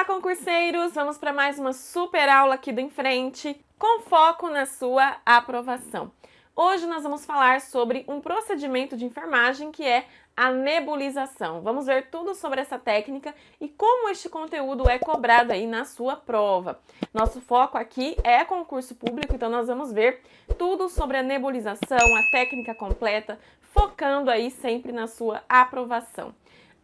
Olá, concurseiros! Vamos para mais uma super aula aqui do Em Frente, com foco na sua aprovação. Hoje nós vamos falar sobre um procedimento de enfermagem que é a nebulização. Vamos ver tudo sobre essa técnica e como este conteúdo é cobrado aí na sua prova. Nosso foco aqui é concurso público, então nós vamos ver tudo sobre a nebulização, a técnica completa, focando aí sempre na sua aprovação.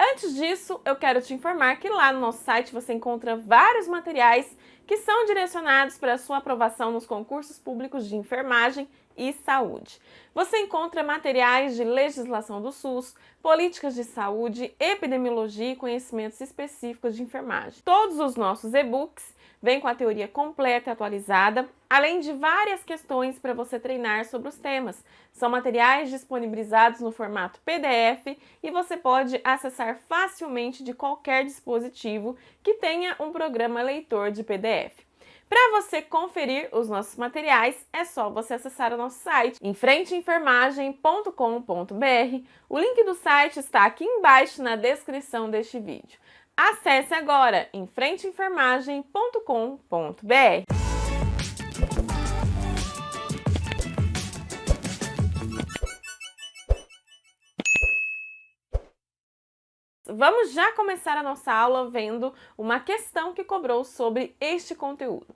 Antes disso, eu quero te informar que lá no nosso site você encontra vários materiais que são direcionados para a sua aprovação nos concursos públicos de enfermagem e saúde. Você encontra materiais de legislação do SUS, políticas de saúde, epidemiologia e conhecimentos específicos de enfermagem. Todos os nossos e-books vêm com a teoria completa e atualizada, além de várias questões para você treinar sobre os temas. São materiais disponibilizados no formato PDF e você pode acessar facilmente de qualquer dispositivo que tenha um programa leitor de PDF. Para você conferir os nossos materiais, é só você acessar o nosso site, emfrenteenfermagem.com.br. O link do site está aqui embaixo na descrição deste vídeo. Acesse agora emfrenteenfermagem.com.br. Vamos já começar a nossa aula vendo uma questão que cobrou sobre este conteúdo.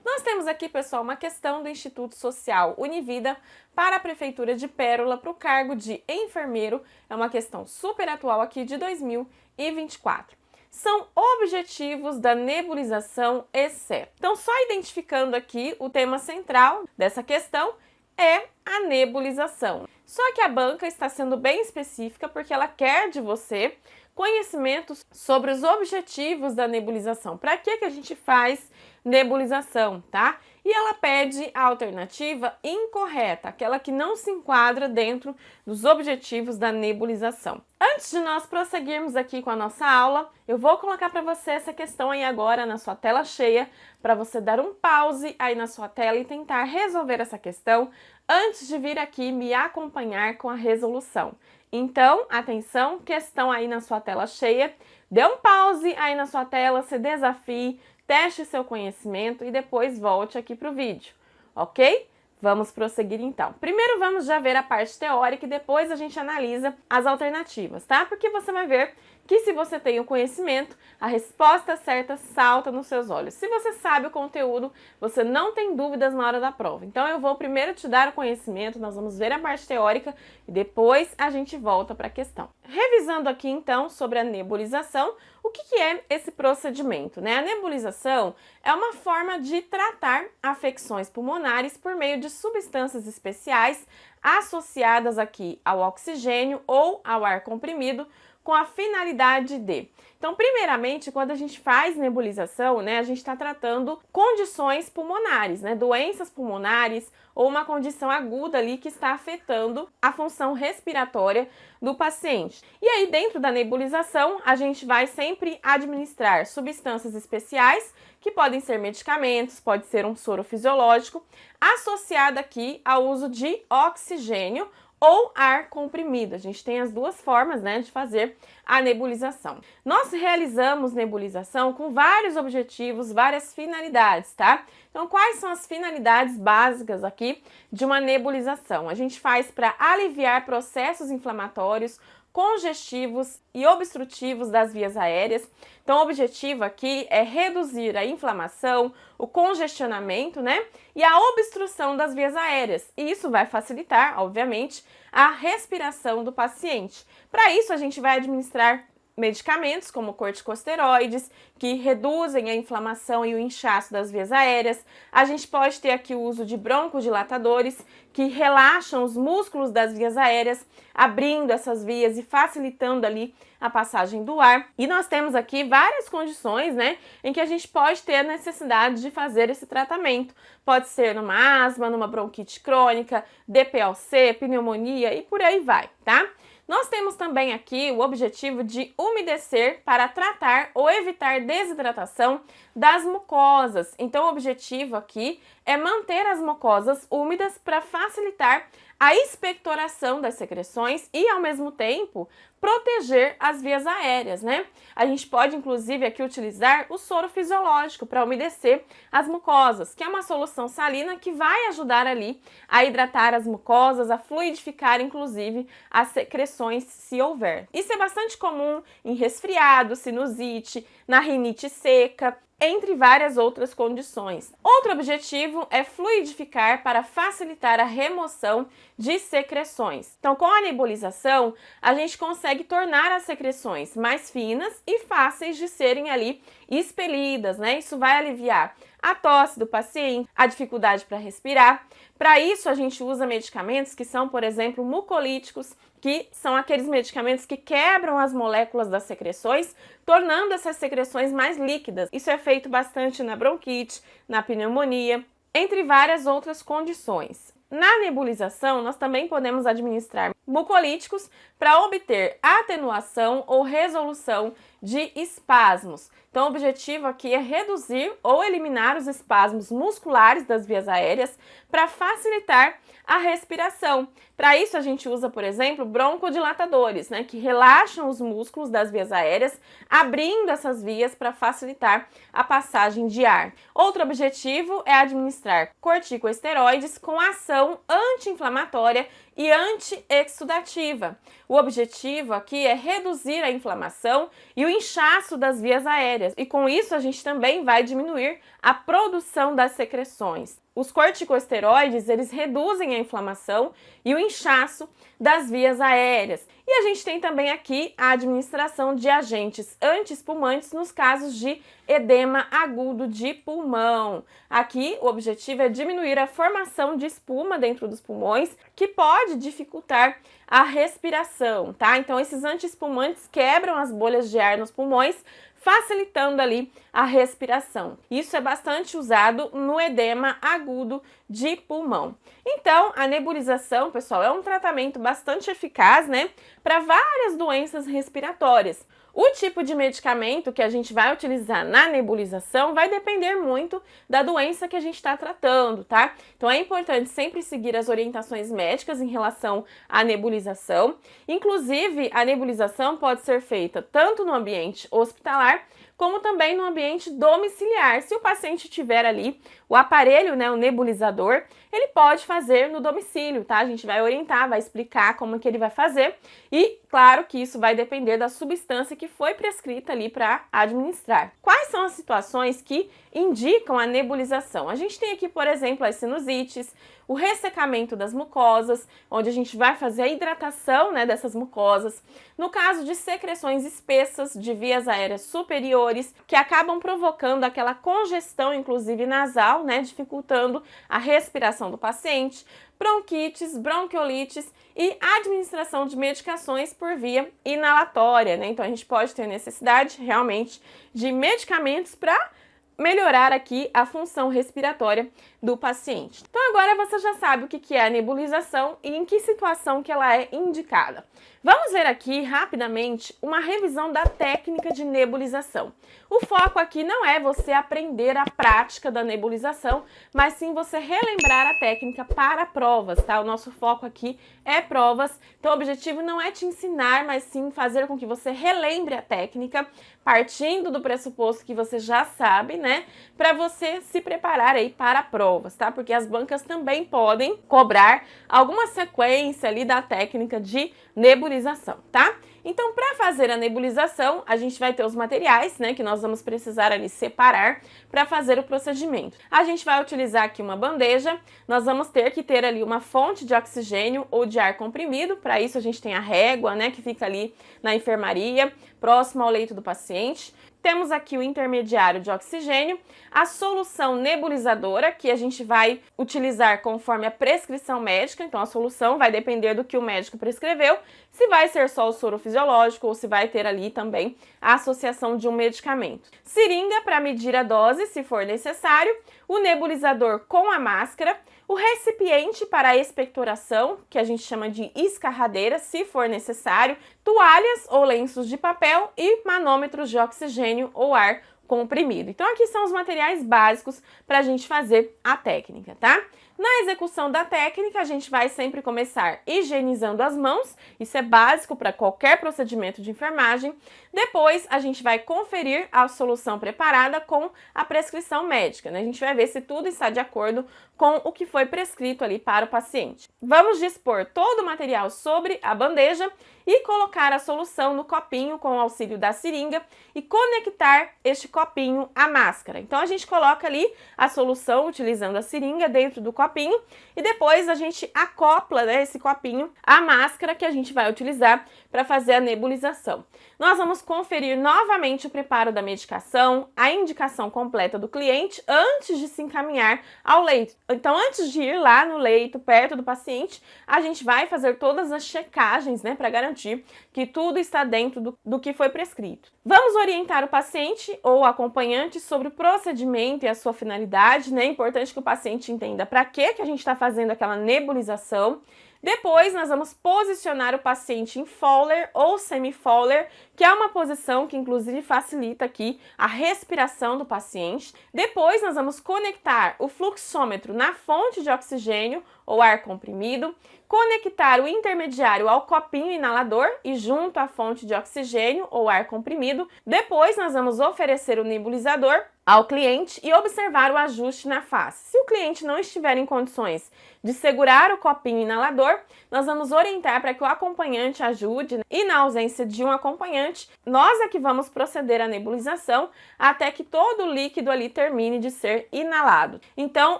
Nós temos aqui, pessoal, uma questão do Instituto Social Univida para a Prefeitura de Pérola para o cargo de enfermeiro. É uma questão super atual aqui de 2024. São objetivos da nebulização exceto. Então, só identificando aqui o tema central dessa questão é a nebulização. Só que a banca está sendo bem específica porque ela quer de você conhecimentos sobre os objetivos da nebulização. Para que a gente faz nebulização, tá? E ela pede a alternativa incorreta, aquela que não se enquadra dentro dos objetivos da nebulização. Antes de nós prosseguirmos aqui com a nossa aula, eu vou colocar para você essa questão aí agora na sua tela cheia, para você dar um pause aí na sua tela e tentar resolver essa questão antes de vir aqui me acompanhar com a resolução. Então, atenção, questão aí na sua tela cheia, dê um pause aí na sua tela, se desafie, teste seu conhecimento e depois volte aqui para o vídeo, ok? Vamos prosseguir então. Primeiro vamos já ver a parte teórica e depois a gente analisa as alternativas, tá? Porque você vai ver que se você tem o conhecimento, a resposta certa salta nos seus olhos. Se você sabe o conteúdo, você não tem dúvidas na hora da prova. Então eu vou primeiro te dar o conhecimento, nós vamos ver a parte teórica e depois a gente volta para a questão. Revisando aqui então sobre a nebulização, o que é esse procedimento, né? A nebulização é uma forma de tratar afecções pulmonares por meio de substâncias especiais associadas aqui ao oxigênio ou ao ar comprimido, com a finalidade de... Então, primeiramente, quando a gente faz nebulização, né, a gente está tratando condições pulmonares, né, doenças pulmonares ou uma condição aguda ali que está afetando a função respiratória do paciente. E aí, dentro da nebulização, a gente vai sempre administrar substâncias especiais, que podem ser medicamentos, pode ser um soro fisiológico, associado aqui ao uso de oxigênio ou ar comprimido. A gente tem as duas formas, né, de fazer a nebulização. Nós realizamos nebulização com vários objetivos, várias finalidades, tá? Então, quais são as finalidades básicas aqui de uma nebulização? A gente faz para aliviar processos inflamatórios, congestivos e obstrutivos das vias aéreas. Então, o objetivo aqui é reduzir a inflamação, o congestionamento, né, e a obstrução das vias aéreas. E isso vai facilitar, obviamente, a respiração do paciente. Para isso, a gente vai administrar medicamentos como corticosteroides, que reduzem a inflamação e o inchaço das vias aéreas. A gente pode ter aqui o uso de broncodilatadores, que relaxam os músculos das vias aéreas, abrindo essas vias e facilitando ali a passagem do ar. E nós temos aqui várias condições, né, em que a gente pode ter a necessidade de fazer esse tratamento. Pode ser numa asma, numa bronquite crônica, DPLC, pneumonia e por aí vai, tá? Nós temos também aqui o objetivo de umedecer para tratar ou evitar desidratação das mucosas. Então, o objetivo aqui é manter as mucosas úmidas para facilitar a expectoração das secreções e, ao mesmo tempo, proteger as vias aéreas, né? A gente pode, inclusive, aqui utilizar o soro fisiológico para umedecer as mucosas, que é uma solução salina que vai ajudar ali a hidratar as mucosas, a fluidificar, inclusive, as secreções, se houver. Isso é bastante comum em resfriado, sinusite, na rinite seca, entre várias outras condições. Outro objetivo é fluidificar para facilitar a remoção de secreções. Então, com a nebulização, a gente consegue tornar as secreções mais finas e fáceis de serem ali expelidas, né? Isso vai aliviar a tosse do paciente, a dificuldade para respirar. Para isso, a gente usa medicamentos que são, por exemplo, mucolíticos, que são aqueles medicamentos que quebram as moléculas das secreções, tornando essas secreções mais líquidas. Isso é feito bastante na bronquite, na pneumonia, entre várias outras condições. Na nebulização, nós também podemos administrar mucolíticos para obter atenuação ou resolução de espasmos. Então, o objetivo aqui é reduzir ou eliminar os espasmos musculares das vias aéreas para facilitar a respiração. Para isso, a gente usa, por exemplo, broncodilatadores, né, que relaxam os músculos das vias aéreas, abrindo essas vias para facilitar a passagem de ar. Outro objetivo é administrar corticosteroides com ação anti-inflamatória e anti-exudativa. O objetivo aqui é reduzir a inflamação e o inchaço das vias aéreas, e com isso a gente também vai diminuir a produção das secreções. Os corticosteroides, eles reduzem a inflamação e o inchaço das vias aéreas. E a gente tem também aqui a administração de agentes antiespumantes nos casos de edema agudo de pulmão. Aqui o objetivo é diminuir a formação de espuma dentro dos pulmões, que pode dificultar a respiração, tá? Então esses antiespumantes quebram as bolhas de ar nos pulmões, facilitando ali a respiração. Isso é bastante usado no edema agudo de pulmão. Então, a nebulização, pessoal, é um tratamento bastante eficaz, né, para várias doenças respiratórias. O tipo de medicamento que a gente vai utilizar na nebulização vai depender muito da doença que a gente está tratando, tá? Então é importante sempre seguir as orientações médicas em relação à nebulização. Inclusive, a nebulização pode ser feita tanto no ambiente hospitalar como também no ambiente domiciliar. Se o paciente tiver ali o aparelho, né, o nebulizador, ele pode fazer no domicílio, tá? A gente vai orientar, vai explicar como é que ele vai fazer e, claro, que isso vai depender da substância que foi prescrita ali para administrar. Quais são as situações que indicam a nebulização? A gente tem aqui, por exemplo, as sinusites, o ressecamento das mucosas, onde a gente vai fazer a hidratação, né, dessas mucosas. No caso de secreções espessas de vias aéreas superiores, que acabam provocando aquela congestão, inclusive nasal, né, dificultando a respiração do paciente, bronquites, bronquiolites e administração de medicações por via inalatória, né? Então a gente pode ter necessidade realmente de medicamentos para melhorar aqui a função respiratória do paciente. Então agora você já sabe o que é a nebulização e em que situação que ela é indicada. Vamos ver aqui rapidamente uma revisão da técnica de nebulização. O foco aqui não é você aprender a prática da nebulização, mas sim você relembrar a técnica para provas, tá? O nosso foco aqui é provas, então o objetivo não é te ensinar, mas sim fazer com que você relembre a técnica, partindo do pressuposto que você já sabe, né? Para você se preparar aí para provas, tá? Porque as bancas também podem cobrar alguma sequência ali da técnica de nebulização, tá? Então, para fazer a nebulização, a gente vai ter os materiais, né, que nós vamos precisar ali separar para fazer o procedimento. A gente vai utilizar aqui uma bandeja, nós vamos ter que ter ali uma fonte de oxigênio ou de ar comprimido. Para isso a gente tem a régua, né, que fica ali na enfermaria, próximo ao leito do paciente. Temos aqui o intermediário de oxigênio, a solução nebulizadora, que a gente vai utilizar conforme a prescrição médica, então a solução vai depender do que o médico prescreveu, se vai ser só o soro fisiológico ou se vai ter ali também a associação de um medicamento. Seringa para medir a dose, se for necessário, o nebulizador com a máscara, o recipiente para a expectoração, que a gente chama de escarradeira, se for necessário, toalhas ou lenços de papel e manômetros de oxigênio ou ar comprimido. Então, aqui são os materiais básicos para a gente fazer a técnica, tá? Na execução da técnica, a gente vai sempre começar higienizando as mãos, isso é básico para qualquer procedimento de enfermagem. Depois, a gente vai conferir a solução preparada com a prescrição médica, né? A gente vai ver se tudo está de acordo com o que foi prescrito ali para o paciente. Vamos dispor todo o material sobre a bandeja e colocar a solução no copinho com o auxílio da seringa e conectar este copinho à máscara. Então, a gente coloca ali a solução utilizando a seringa dentro do copinho e depois a gente acopla, né, esse copinho à máscara que a gente vai utilizar para fazer a nebulização. Nós vamos conferir novamente o preparo da medicação, a indicação completa do cliente antes de se encaminhar ao leito. Então, antes de ir lá no leito, perto do paciente, a gente vai fazer todas as checagens, né, para garantir que tudo está dentro do que foi prescrito. Vamos orientar o paciente ou o acompanhante sobre o procedimento e a sua finalidade, né? É importante que o paciente entenda para que a gente está fazendo aquela nebulização. Depois, nós vamos posicionar o paciente em Fowler ou semi-Fowler, que é uma posição que inclusive facilita aqui a respiração do paciente. Depois, nós vamos conectar o fluxômetro na fonte de oxigênio ou ar comprimido, conectar o intermediário ao copinho inalador e junto à fonte de oxigênio ou ar comprimido. Depois, nós vamos oferecer o nebulizador ao cliente e observar o ajuste na face. Se o cliente não estiver em condições de segurar o copinho inalador, nós vamos orientar para que o acompanhante ajude, né? E na ausência de um acompanhante, nós é que vamos proceder à nebulização até que todo o líquido ali termine de ser inalado. Então,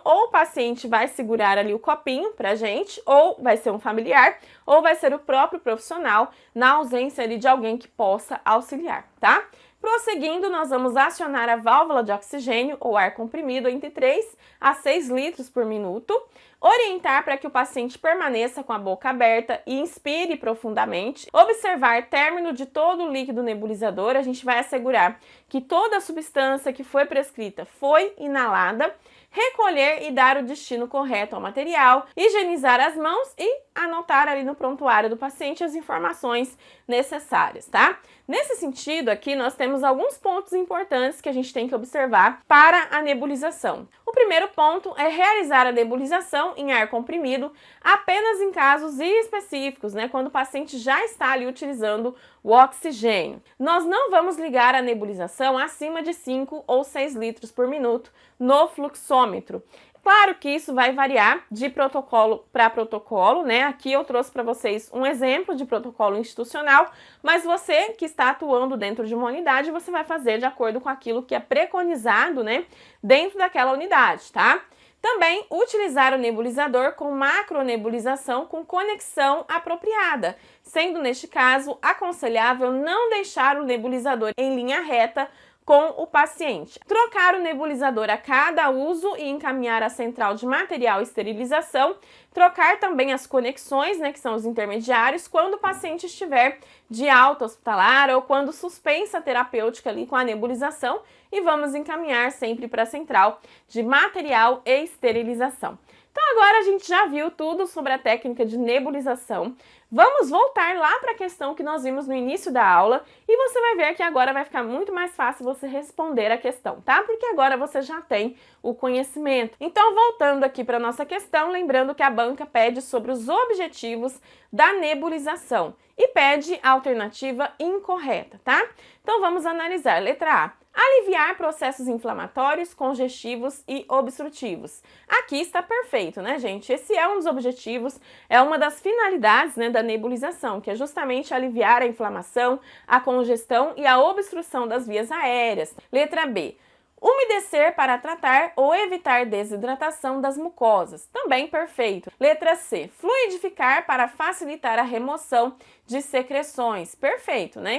ou o paciente vai segurar ali o copinho pra gente, ou vai ser um familiar, ou vai ser o próprio profissional, na ausência ali de alguém que possa auxiliar, tá? Prosseguindo, nós vamos acionar a válvula de oxigênio ou ar comprimido entre 3 a 6 litros por minuto, orientar para que o paciente permaneça com a boca aberta e inspire profundamente, observar término de todo o líquido nebulizador, a gente vai assegurar que toda a substância que foi prescrita foi inalada, recolher e dar o destino correto ao material, higienizar as mãos e anotar ali no prontuário do paciente as informações necessárias, tá? Nesse sentido aqui, nós temos alguns pontos importantes que a gente tem que observar para a nebulização. O primeiro ponto é realizar a nebulização em ar comprimido apenas em casos específicos, né? Quando o paciente já está ali utilizando o oxigênio. Nós não vamos ligar a nebulização acima de 5 ou 6 litros por minuto no fluxômetro. Claro que isso vai variar de protocolo para protocolo, né? Aqui eu trouxe para vocês um exemplo de protocolo institucional, mas você que está atuando dentro de uma unidade, você vai fazer de acordo com aquilo que é preconizado, né, dentro daquela unidade, tá? Também utilizar o nebulizador com macronebulização com conexão apropriada, sendo neste caso aconselhável não deixar o nebulizador em linha reta com o paciente. Trocar o nebulizador a cada uso e encaminhar a central de material e esterilização. Trocar também as conexões, né, que são os intermediários, quando o paciente estiver de alta hospitalar ou quando suspensa terapêutica ali com a nebulização, e vamos encaminhar sempre para a central de material e esterilização. Então agora a gente já viu tudo sobre a técnica de nebulização. Vamos voltar lá para a questão que nós vimos no início da aula e você vai ver que agora vai ficar muito mais fácil você responder a questão, tá? Porque agora você já tem o conhecimento. Então, voltando aqui para a nossa questão, lembrando que a banca pede sobre os objetivos da nebulização e pede a alternativa incorreta, tá? Então, vamos analisar. Letra A. Aliviar processos inflamatórios, congestivos e obstrutivos. Aqui está perfeito, né, gente? Esse é um dos objetivos, é uma das finalidades, né, da nebulização, que é justamente aliviar a inflamação, a congestão e a obstrução das vias aéreas. Letra B. Umedecer para tratar ou evitar desidratação das mucosas. Também perfeito. Letra C. Fluidificar para facilitar a remoção de secreções. Perfeito, né?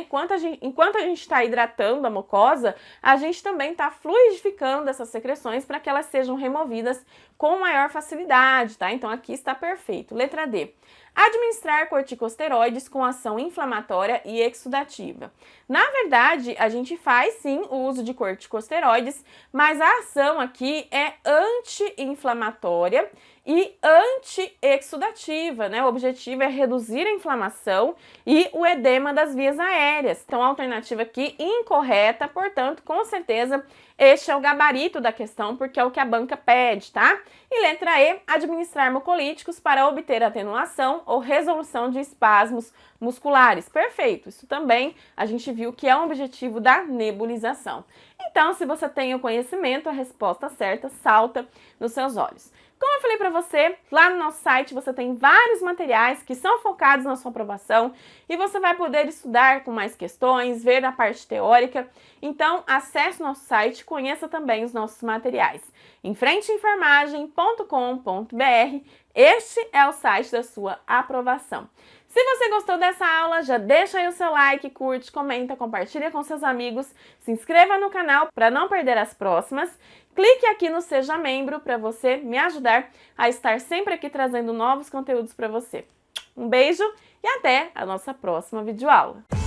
Enquanto a gente está hidratando a mucosa, a gente também está fluidificando essas secreções para que elas sejam removidas com maior facilidade, tá? Então aqui está perfeito. Letra D. administrar corticosteroides com ação inflamatória e exudativa. Na verdade, a gente faz sim o uso de corticosteroides, mas a ação aqui é anti-inflamatória e anti-exudativa, né? O objetivo é reduzir a inflamação e o edema das vias aéreas. Então, a alternativa aqui incorreta, portanto, com certeza, este é o gabarito da questão, porque é o que a banca pede, tá? E letra E, administrar mucolíticos para obter atenuação ou resolução de espasmos musculares. Perfeito, isso também a gente viu que é um objetivo da nebulização. Então, se você tem o conhecimento, a resposta certa salta nos seus olhos. Como eu falei para você, lá no nosso site você tem vários materiais que são focados na sua aprovação e você vai poder estudar com mais questões, ver a parte teórica. Então, acesse o nosso site e conheça também os nossos materiais. Enfrenteenfermagem.com.br, este é o site da sua aprovação. Se você gostou dessa aula, já deixa aí o seu like, curte, comenta, compartilha com seus amigos, se inscreva no canal para não perder as próximas. Clique aqui no Seja Membro para você me ajudar a estar sempre aqui trazendo novos conteúdos para você. Um beijo e até a nossa próxima videoaula.